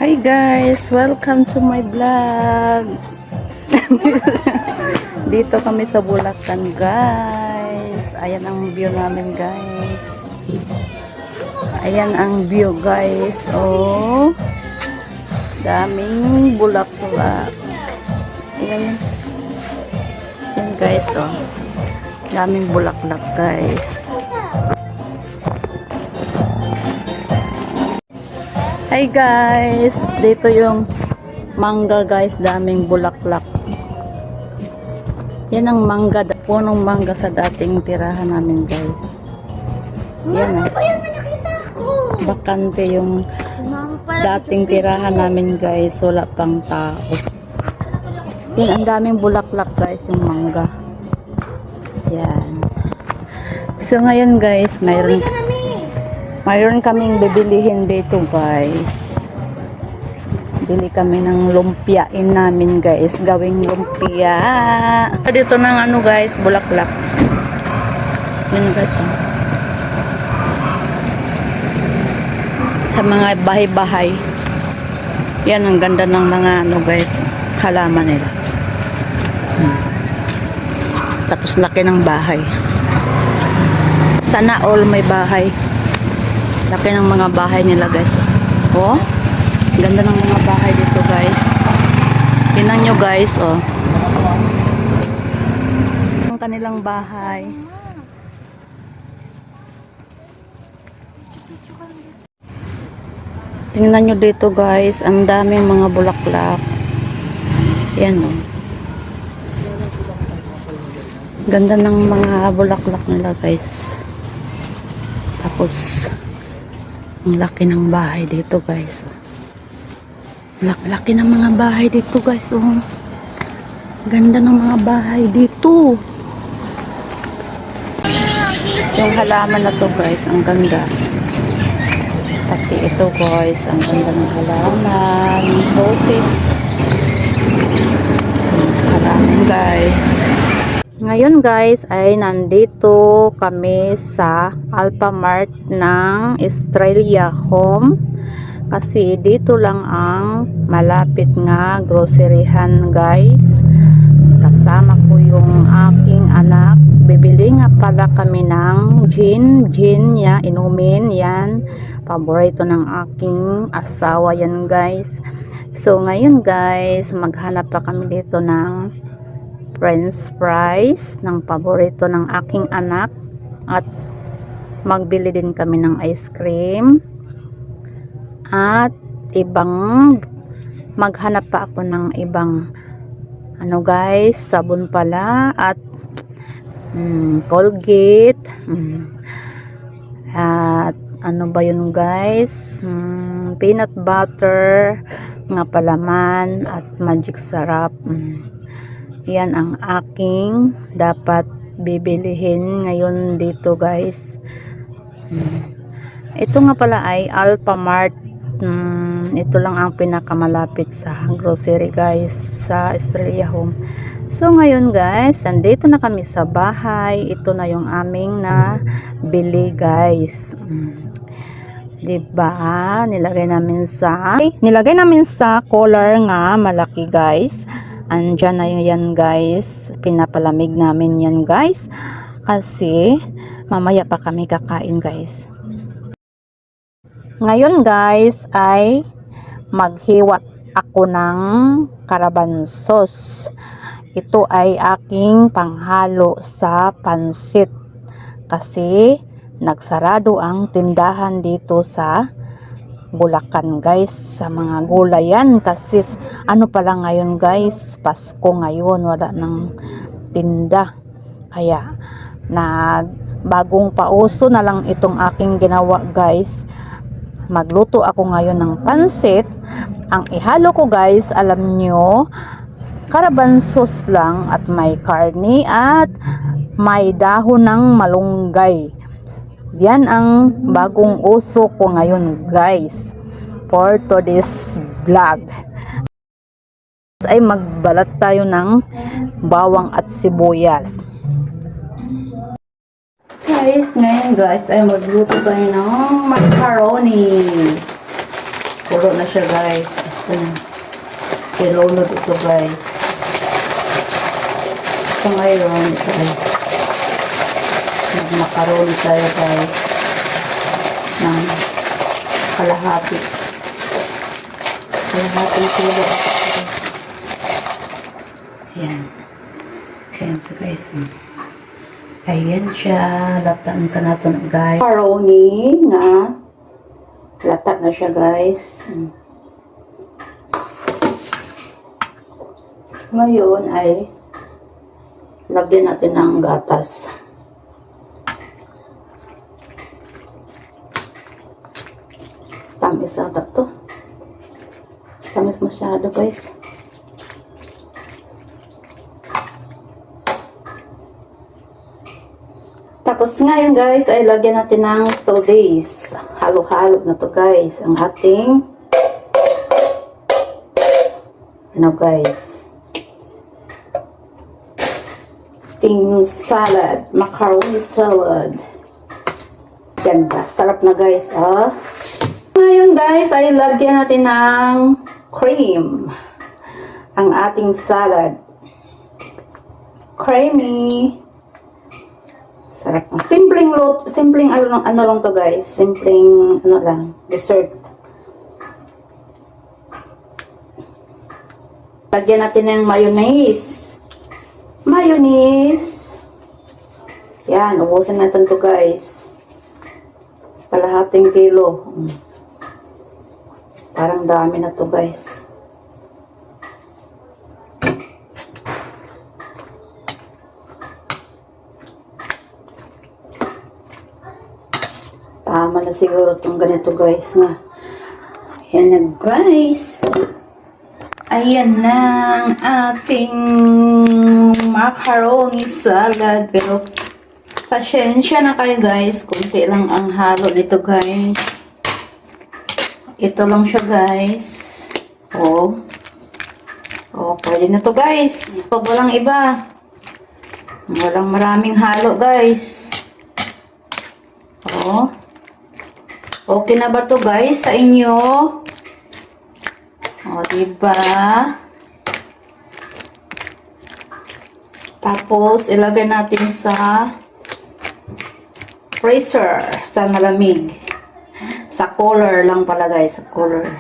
Hi guys! Welcome to my vlog! Dito kami sa Bulacan guys. Ayan ang view namin guys. Ayan ang view guys. Oh, daming bulaklak. Ayan. Ayan guys. Oh, daming bulaklak guys. Hi guys! Dito yung mangga guys. Daming bulaklak. Yan ang mangga. Punong mangga sa dating tirahan namin guys. Yan bakante yung dating tirahan namin guys. Wala pang tao. Yan ang daming bulaklak guys. Yung mangga. Yan. So ngayon guys, mayroon kaming bibilihin dito guys. Bili kami ng lumpiain namin guys. Gawing lumpia. Dito ng ano guys, bulaklak. Yan guys. Oh. Sa mga bahay-bahay. Yan ang ganda ng mga ano guys, halaman nila. Tapos laki ng bahay. Sana all may bahay. Laki ng mga bahay nila guys. Oh, ganda ng mga bahay dito guys. Tingnan nyo guys. Oh, ang kanilang bahay. Tingnan nyo dito guys. Ang daming mga bulaklak. Yan oh. Ganda ng mga bulaklak nila guys. Tapos ang laki ng bahay dito guys. Laki ng mga bahay dito guys. Oh. Ganda ng mga bahay dito. Yung halaman na to guys, ang ganda. Pati ito guys, ang ganda ng halaman. Roses. Halaman guys. Ngayon guys ay nandito kami sa Alphamart ng Estrella Home kasi dito lang ang malapit nga groceryhan guys. Kasama ko yung aking anak. Bibili nga pala kami ng gin niya, inumin yan. Paborito ng aking asawa yan guys. So ngayon guys, maghanap pa kami dito ng French fries ng paborito ng aking anak at magbili din kami ng ice cream at maghanap pa ako ng ibang ano guys, sabon pala at Colgate at ano ba yun guys, peanut butter nga palaman at magic sarap. Yan ang aking dapat bibilihin ngayon dito guys. Ito nga pala ay Alphamart. Ito lang ang pinakamalapit sa grocery guys sa Estrella Home. So ngayon guys, nandito na kami sa bahay. Ito na yung aming na bili guys. Diba? Nilagay namin sa collar nga malaki guys. Andyan na yan guys. Pinapalamig namin yan guys. Kasi mamaya pa kami kakain guys. Ngayon guys ay maghiwat ako ng caravan sauce. Ito ay aking panghalo sa pansit. Kasi nagsarado ang tindahan dito sa Bulacan guys sa mga gulay yan kasi ano pala ngayon guys, Pasko ngayon, wala ng tinda kaya bagong pauso na lang itong aking ginawa guys. Magluto ako ngayon ng pansit. Ang ihalo ko guys, alam nyo, caravan sauce lang at may karne at may dahon ng malunggay. Yan ang bagong uso ko ngayon guys for today's vlog. Ay magbalat tayo ng bawang at sibuyas. Guys, ngayon guys ay magluto tayo ng macaroni. Puro na siya guys. Ito na. Ilunod ito guys. So ngayon, guys, nagmakaroni tayo guys ng kalahati. Kalahating kilo. Ayan. Ayan so guys. Ayan siya. Lataan sa nato na guys. Macaroni nga. Lata na siya guys. Ngayon ay lagyan natin ng gatas. Tamis ata to. Tamis masyado guys. Tapos ngayon guys ay lagyan natin ng 2 days. Halo-halo na to guys. Ang ating ano guys. Ating salad. Macaroni salad. Ganda. Sarap na guys. Ngayon guys ay lagyan natin ng cream. Ang ating salad. Creamy. Sarap na. Simpleng ano lang to guys. Simpleng ano lang. Dessert. Lagyan natin ng mayonnaise. Mayonnaise. Yan. Ubusin natin to guys. Kalahating kilo. Parang dami na to guys. Tama na siguro itong ganito guys nga. Ayan na guys. Ayan na ang ating macaroni salad. Pero pasensya na kayo guys. Kunti lang ang halo nito guys. Ito lang siya guys. Oh, pwede na to guys. Pag walang iba. Walang maraming halo guys. Oh. Okay na ba to guys sa inyo? O, diba? Tapos, ilagay natin sa freezer, sa malamig. Sa cooler lang pala guys, sa cooler.